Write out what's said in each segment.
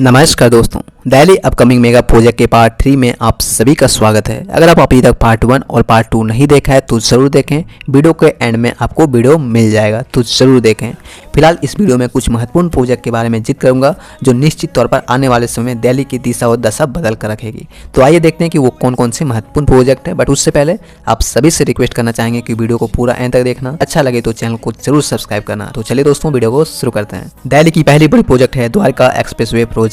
नमस्कार दोस्तों, Delhi upcoming mega project के पार्ट 3 में आप सभी का स्वागत है। अगर आप अभी तक पार्ट 1 और पार्ट 2 नहीं देखा है तो ज़रूर देखें। वीडियो के एंड में आपको वीडियो मिल जाएगा तो ज़रूर देखें। फिलहाल इस वीडियो में कुछ महत्वपूर्ण प्रोजेक्ट के बारे में जिक्र करूंगा जो निश्चित तौर पर आने वाले समय में दिल्ली की दिशा और दशा बदल कर रखेगी। तो आइए देखते हैं कि वो कौन कौन से महत्वपूर्ण प्रोजेक्ट है। बट उससे पहले आप सभी से रिक्वेस्ट करना चाहेंगे कि वीडियो को पूरा एंड तक देखना, अच्छा लगे तो चैनल को जरूर सब्सक्राइब करना। तो चलिए दोस्तों, वीडियो को शुरू करते हैं। दिल्ली की पहली बड़ी प्रोजेक्ट है द्वारका एक्सप्रेसवे प्रोजेक्ट।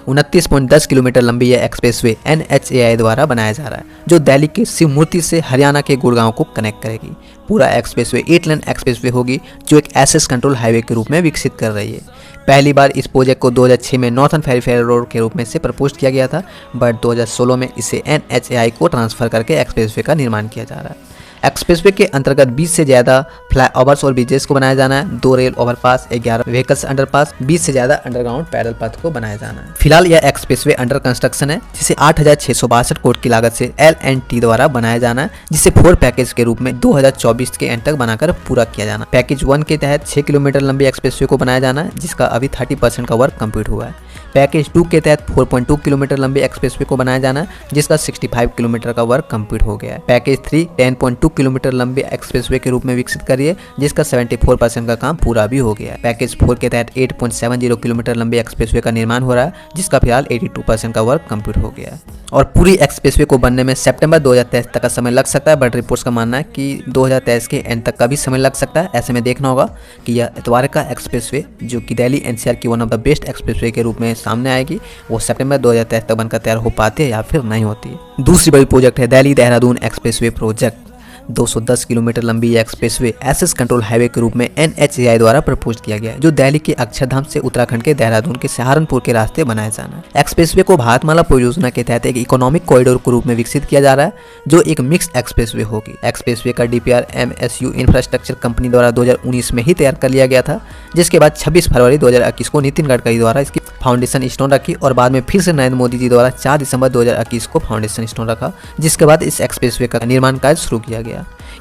29.10 किलोमीटर लंबी यह एक्सप्रेसवे NHAI द्वारा बनाया जा रहा है जो दिल्ली के शिव मूर्ति से हरियाणा के गुड़गांव को कनेक्ट करेगी। पूरा एक्सप्रेसवे 8 लेन एक्सप्रेसवे होगी जो एक एक्सेस कंट्रोल हाईवे के रूप में विकसित कर रही है। पहली बार इस प्रोजेक्ट को 2006 में नॉर्थन पेरिफेरल रोड के रूप में से प्रपोज किया गया था, बट 2016 में इसे NHAI को ट्रांसफर करके एक्सप्रेसवे का निर्माण किया जा रहा है। एक्सप्रेसवे के अंतर्गत 20 से ज़्यादा फ्लाईओवर्स और ब्रिजेस को बनाया जाना है, 2 रेल ओवरपास, 11 व्हीकल्स अंडरपास, 20 से ज़्यादा अंडरग्राउंड पैदल पथ को बनाया जाना है। फिलहाल यह एक्सप्रेसवे अंडर कंस्ट्रक्शन है जिसे 8,662 करोड़ की लागत से L&T द्वारा बनाया जाना है, जिसे 4 पैकेज के रूप में 2024 के एंड तक बनाकर पूरा किया जाना। पैकेज 1 के तहत 6 किलोमीटर लंबी एक्सप्रेसवे को बनाया जाना है जिसका अभी 30% का वर्क कंप्लीट हुआ है। पैकेज 2 के तहत 4.2 किलोमीटर लंबी एक्सप्रेसवे को बनाया जाना है जिसका 65 किलोमीटर का वर्क कंप्लीट हो गया है। पैकेज 3 10.2 किलोमीटर लंबी एक्सप्रेसवे के रूप में विकसित करी है जिसका 74% का काम पूरा भी हो गया है। पैकेज 4 के तहत 8.70 किलोमीटर लंबी एक्सप्रेसवे का निर्माण हो रहा है जिसका फिलहाल 82% का वर्क कंप्लीट हो गया है। और पूरी एक्सप्रेसवे को बनने में सितंबर 2023 तक का समय लग सकता है, बट रिपोर्ट्स का मानना है कि 2023 के एंड तक का भी समय लग सकता है। ऐसे में देखना होगा कि यह द्वारका एक्सप्रेसवे जो कि दिल्ली NCR की one of the best expressway के रूप में सामने आएगी, वो सितंबर 2023 तक बनकर तैयार हो पाती है या फिर नहीं होती है। दूसरी बड़ी प्रोजेक्ट है Delhi Dehradun expressway project. 210 kilometre लंबी यह एक्सप्रेसवे एक्सेस कंट्रोल हाईवे के रूप में NHAI द्वारा प्रपोज किया गया है जो दिल्ली के अक्षरधाम से उत्तराखंड के देहरादून के सहारनपुर के रास्ते बनाया जाना है। एक्सप्रेसवे को भारतमाला परियोजना के तहत एक इकोनॉमिक कॉरिडोर के रूप में विकसित किया जा रहा है जो एक मिक्स एक्सप्रेसवे होगी। एक्सप्रेसवे का DPR MSU इंफ्रास्ट्रक्चर कंपनी द्वारा 2019 में ही तैयार कर लिया गया था, जिसके बाद 26 फरवरी 2021 को नितिन गडकरी द्वारा इसकी फाउंडेशन स्टोन रखी और बाद में फिर से नरेंद्र मोदी जी द्वारा 4 दिसंबर 2021 को फाउंडेशन स्टोन रखा, जिसके बाद इस एक्सप्रेसवे का निर्माण कार्य शुरू किया गया।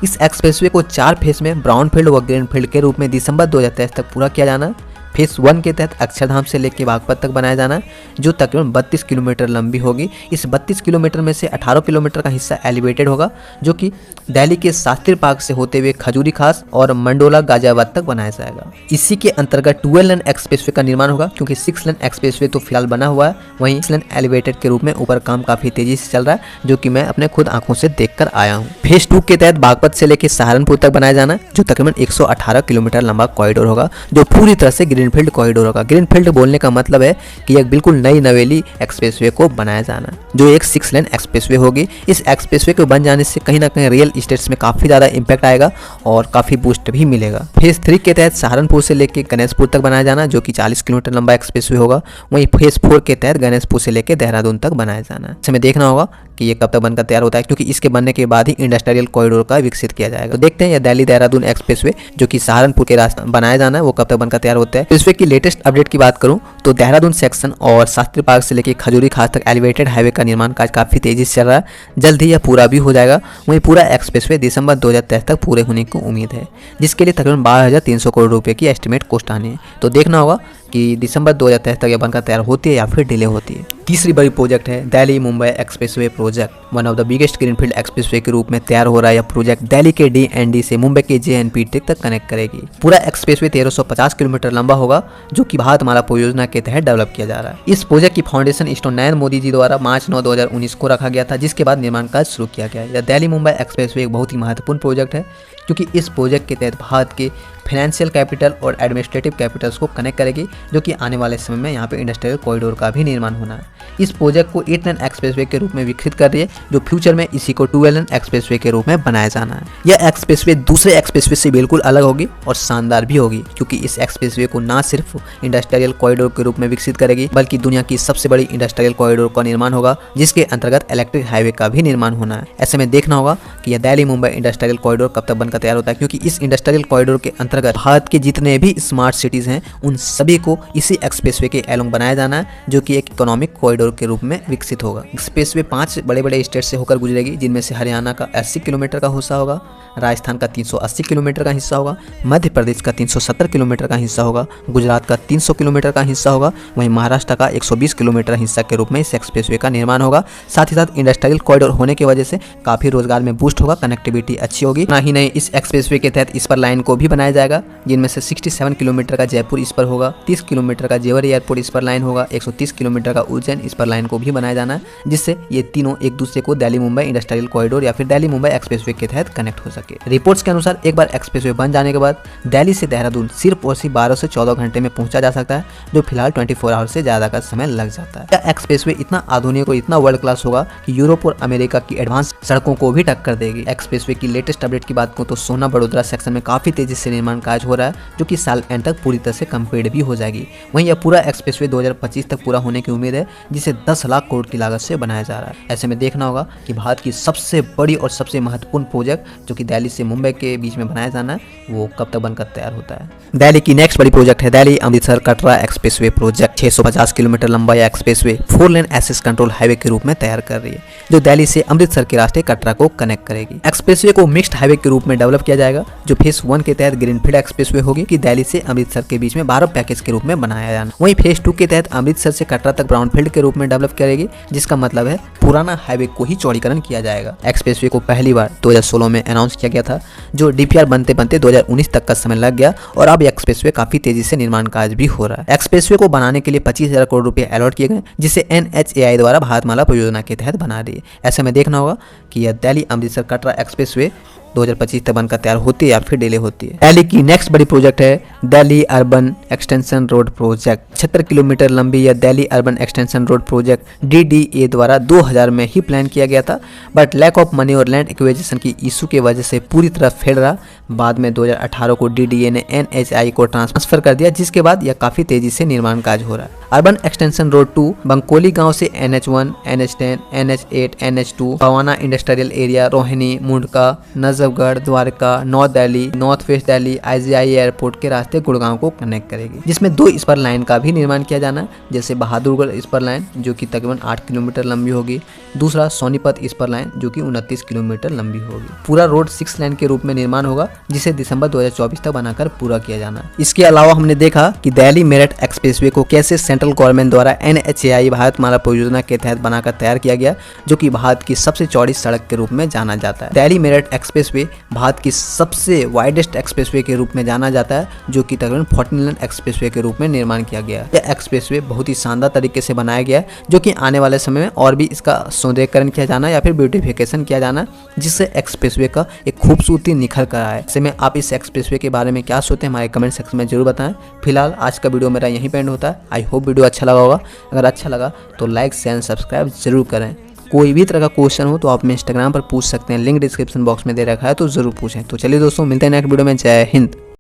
इस एक्सप्रेसवे को 4 फेज में ब्राउन फील्ड व ग्रीन फील्ड के रूप में दिसंबर 2023 तक पूरा किया जाना। फेज 1 के तहत अक्षरधाम से लेकर बागपत तक बनाया जाना जो तकरीबन 32 किलोमीटर लंबी होगी। इस 32 किलोमीटर में से 18 किलोमीटर का हिस्सा एलिवेटेड होगा जो कि दिल्ली के शास्त्री पार्क से होते हुए खजूरी खास और मंडोला गाजियाबाद तक बनाया जाएगा। इसी के अंतर्गत 12 लेन एक्सप्रेसवे का निर्माण होगा क्योंकि 6 लेन एक्सप्रेसवे तो फिलहाल बना हुआ है, वहीं 6 लेन एलिवेटेड के रूप में ऊपर काम काफी तेजी से चल रहा है जो कि मैं अपने खुद आंखों से देख कर आया हूँ। फेज 2 के तहत बागपत से लेकर सहारनपुर तक बनाया जाना जो तकरीबन 118 किलोमीटर लंबा कॉरिडोर होगा जो पूरी तरह से ग्रीनफील्ड कॉरिडोर होगा। ग्रीनफील्ड बोलने का मतलब है कि एक बिल्कुल नई नवेली एक्सप्रेसवे को बनाया जाना जो एक 6 लेन एक्सप्रेसवे होगी। इस एक्सप्रेसवे को बन जाने से कहीं ना कहीं रियल इस्टेट्स में काफी ज्यादा इंपैक्ट आएगा और काफी बूस्ट भी मिलेगा। फेज 3 के तहत सहारनपुर से लेकर गणेशपुर तक बनाया जाना जो कि 40 किलोमीटर लंबा एक्सप्रेसवे होगा। वहीं फेज 4 के तहत गणेशपुर से लेकर देहरादून तक बनाया जाना है। इसमें देखना होगा कि ये कब तक बनकर तैयार होता है क्योंकि इसके बनने के बाद ही इंडस्ट्रियल कॉरिडोर का विकसित किया जाएगा। तो देखते हैं यह दिल्ली देहरादून एक्सप्रेसवे जो कि सहारनपुर के रास्ते बनाया जाना है वो कब तक बनकर तैयार होता है। एक्सप्रेसवे की लेटेस्ट अपडेट की बात करूं तो देहरादून सेक्शन और शास्त्री पार्क से लेकर खजूरी खास तक एलिवेटेड हाईवे का निर्माण कार्य काफी तेजी से चल रहा है, जल्द ही यह पूरा भी हो जाएगा। वहीं पूरा एक्सप्रेसवे दिसंबर 2023 तक पूरे होने की उम्मीद है जिसके लिए तकरीबन 12,300 करोड़ रुपए की एस्टिमेट कॉस्ट आनी है। तो देखना होगा कि दिसंबर 2023 तक यह बनकर तैयार होती है या फिर डिले होती है। तीसरी बड़ी प्रोजेक्ट है Delhi Mumbai expressway project. One of the biggest greenfield expressway के रूप में तैयार हो रहा है यह प्रोजेक्ट दिल्ली के DND से मुंबई के JNPT तक कनेक्ट करेगी। पूरा एक्सप्रेसवे 1350 किलोमीटर लंबा होगा जो कि भारतमाला परियोजना के तहत डेवलप किया जा रहा है। इस प्रोजेक्ट की फाउंडेशन स्टोन नरेंद्र मोदी जी द्वारा मार्च 9 2019 को रखा गया था, जिसके बाद निर्माण कार्य शुरू किया गया है। दिल्ली मुंबई एक्सप्रेसवे एक बहुत ही महत्वपूर्ण प्रोजेक्ट है क्योंकि इस प्रोजेक्ट के तहत भारत के फाइनेंशियल कैपिटल और एडमिनिस्ट्रेटिव कैपिटल्स को कनेक्ट करेगी जो कि आने वाले समय में यहाँ पे इंडस्ट्रियल कॉरिडोर का भी निर्माण होना है। इस प्रोजेक्ट को 8 लेन एक्सप्रेसवे के रूप में विकसित कर रही है जो फ्यूचर में इसी को 12 लेन एक्सप्रेसवे के रूप में बनाया जाना है। यह एक्सप्रेसवे दूसरे एक्सप्रेसवे से बिल्कुल अलग होगी और शानदार भी होगी क्योंकि इस एक्सप्रेसवे को न सिर्फ इंडस्ट्रियल कॉरिडोर के रूप में विकसित करेगी बल्कि दुनिया की सबसे बड़ी इंडस्ट्रियल कॉरिडोर का निर्माण होगा जिसके अंतर्गत इलेक्ट्रिक हाईवे का भी निर्माण होना है। ऐसे में देखना होगा कि यह दिल्ली मुंबई इंडस्ट्रियल कॉरिडोर कब तक बनकर तैयार होता है क्योंकि इस इंडस्ट्रियल कॉरिडोर के अंतर्गत अंतर्गत भारत के जितने भी स्मार्ट सिटीज हैं उन सभी को इसी एक्सप्रेसवे के अलोंग बनाया जाना है, जो कि एक इकोनॉमिक कॉरिडोर के रूप में विकसित होगा। एक्सप्रेसवे 5 बड़े बड़े स्टेट से होकर गुजरेगी, जिनमें से हरियाणा का 80 किलोमीटर का हिस्सा होगा, राजस्थान का 380 किलोमीटर का हिस्सा होगा, मध्य प्रदेश का 370 किलोमीटर का हिस्सा होगा, गुजरात का 300 किलोमीटर का हिस्सा होगा, वहीं महाराष्ट्र का 120 किलोमीटर हिस्सा के रूप में इस एक्सप्रेसवे का निर्माण होगा। साथ ही साथ इंडस्ट्रियल कॉरिडोर होने की वजह से काफी रोजगार में बूस्ट होगा, कनेक्टिविटी अच्छी होगी। ना ही नहीं, इस एक्सप्रेसवे के तहत इस पर लाइन को भी बनाया जाएगा, जिनमें से 67 किलोमीटर का जयपुर इस पर होगा, 30 किलोमीटर का जेवर एयरपोर्ट इस पर लाइन होगा, 130 किलोमीटर का उज्जैन इस पर लाइन को भी बनाया जाना है, जिससे ये तीनों एक दूसरे को दिल्ली मुंबई इंडस्ट्रियल कॉरिडोर या फिर दिल्ली मुंबई एक्सप्रेसवे के तहत कनेक्ट हो सके। रिपोर्ट्स के अनुसार एक बार एक्सप्रेसवे बन जाने के बाद दिल्ली से देहरादून सिर्फ और सिर्फ 12 से 14 घंटे में पहुंचा जा सकता है, जो फिलहाल 24 आवर से ज्यादा का समय लग जाता है। यह एक्सप्रेसवे इतना आधुनिक और इतना वर्ल्ड क्लास होगा कि यूरोप और अमेरिका की एडवांस सड़कों को भी टक्कर देगी। एक्सप्रेसवे की लेटेस्ट अपडेट की बात करूं तो सोना बड़ोदरा सेक्शन में काफी तेजी से निर्माण कार्य हो रहा है, जो कि साल एंड तक पूरी तरह से कंप्लीट भी हो जाएगी। वहीं यह पूरा एक्सप्रेसवे 2025 तक पूरा होने की उम्मीद है, जिसे 10 लाख करोड़ की लागत से बनाया जा रहा है। ऐसे में देखना होगा कि भारत की सबसे बड़ी और सबसे महत्वपूर्ण प्रोजेक्ट जो कि दिल्ली से मुंबई के बीच में बनाया जाना है, वो कब तक बनकर तैयार होता है। दिल्ली की नेक्स्ट बड़ी प्रोजेक्ट है Delhi Amritsar Katra expressway project. 650 kilometre लंबा यह expressway 4 lane access control highway के रूप में तैयार कर रही है, जो दिल्ली से अमृतसर के रास्ते कटरा को कनेक्ट करेगी। एक्सप्रेसवे को मिक्स्ड हाईवे के रूप में डेवलप किया जाएगा, जो फेज 1 के तहत ग्रीनफील्ड एक्सप्रेसवे होगी कि दिल्ली से अमृतसर के बीच में 12 पैकेज के रूप में बनाया जाना। वहीं फेज 2 के तहत अमृतसर से कटरा तक ब्राउनफील्ड के रूप में डेवलप करेगी, जिसका मतलब है पुराना हाईवे को ही चौड़ीकरण किया जाएगा। एक्सप्रेसवे को पहली बार 2016 में अनाउंस किया गया था, जो डीपीआर बनते बनते 2019 तक का समय लग गया और अब एक्सप्रेसवे काफी तेजी से निर्माण कार्य भी हो रहा है। एक्सप्रेसवे को बनाने के लिए 25,000 करोड़ रुपए अलॉट किए गए, जिसे NHAI द्वारा भारतमाला परियोजना के तहत बना रही है। ऐसे में देखना होगा कि यह दिल्ली अमृतसर कटरा एक्सप्रेसवे 2025 तक बनकर तैयार होती है या फिर डिले होती है। दिल्ली की नेक्स्ट बड़ी प्रोजेक्ट है Delhi urban extension road project. 76 kilometre लंबी यह Delhi urban extension road project DDA द्वारा 2000 में ही प्लान किया गया था, बट लैक ऑफ मनी और लैंड एक्विजिशन की इशू की वजह से पूरी तरह फेल रहा। बाद में 2018 को DDA ने NHAI को ट्रांसफर कर दिया, जिसके बाद यह काफी तेजी से निर्माण कार्य हो रहा है। अर्बन एक्सटेंशन रोड 2 बंकोली गांव से NH1, NH10, NH8, NH2 Bawana industrial area, Rohini, Mundka, Najafgarh, Dwarka, north Delhi, north west Delhi IGI airport के रास्ते गुड़गांव को कनेक्ट करेगी, जिसमें 2 स्पर लाइन का भी निर्माण किया जाना है, जैसे बहादुरगढ़ स्पर लाइन जो कि तकरीबन 8 किलोमीटर लंबी होगी, दूसरा सोनीपत स्पर लाइन जो कि 29 किलोमीटर लंबी होगी। पूरा रोड 6 लेन के रूप में निर्माण होगा, जिसे दिसंबर 2024 तक बनाकर पूरा किया जाना है। इसके अलावा हमने देखा कि दिल्ली मेरठ एक्सप्रेसवे को कैसे सेंट्रल गवर्नमेंट द्वारा NHAI भारतमाला परियोजना के तहत बनाकर तैयार किया गया, जो कि भारत की सबसे चौड़ी सड़क के रूप में जाना जाता है। दिल्ली मेरठ एक्सप्रेसवे भारत की सबसे वाइडेस्ट एक्सप्रेसवे के रूप में जाना जाता है, जो कि तकरीबन 14 लेन एक्सप्रेसवे के रूप में निर्माण किया गया है। यह एक्सप्रेसवे बहुत ही शानदार तरीके से बनाया गया है, जो कि आने वाले समय में और भी इसका सौंदर्यीकरण किया जाना या फिर ब्यूटिफिकेशन किया जाना, जिससे एक्सप्रेसवे का एक खूबसूरती निखर कर आए। ऐसे में आप इस एक्सप्रेसवे के बारे में क्या सोचते हैं हमारे कमेंट सेक्शन में जरूर बताएं। फिलहाल आज का वीडियो मेरा यहीं पे एंड होता है। आई होप वीडियो अच्छा लगा होगा। अगर अच्छा लगा तो लाइक शेयर सब्सक्राइब जरूर करें। कोई भी तरह का क्वेश्चन हो तो आप में इंस्टाग्राम पर पूछ सकते हैं, लिंक डिस्क्रिप्शन बॉक्स में दे रखा है, तो जरूर पूछें। तो चलिए दोस्तों, मिलते हैं नेक्स्ट वीडियो में। जय हिंद।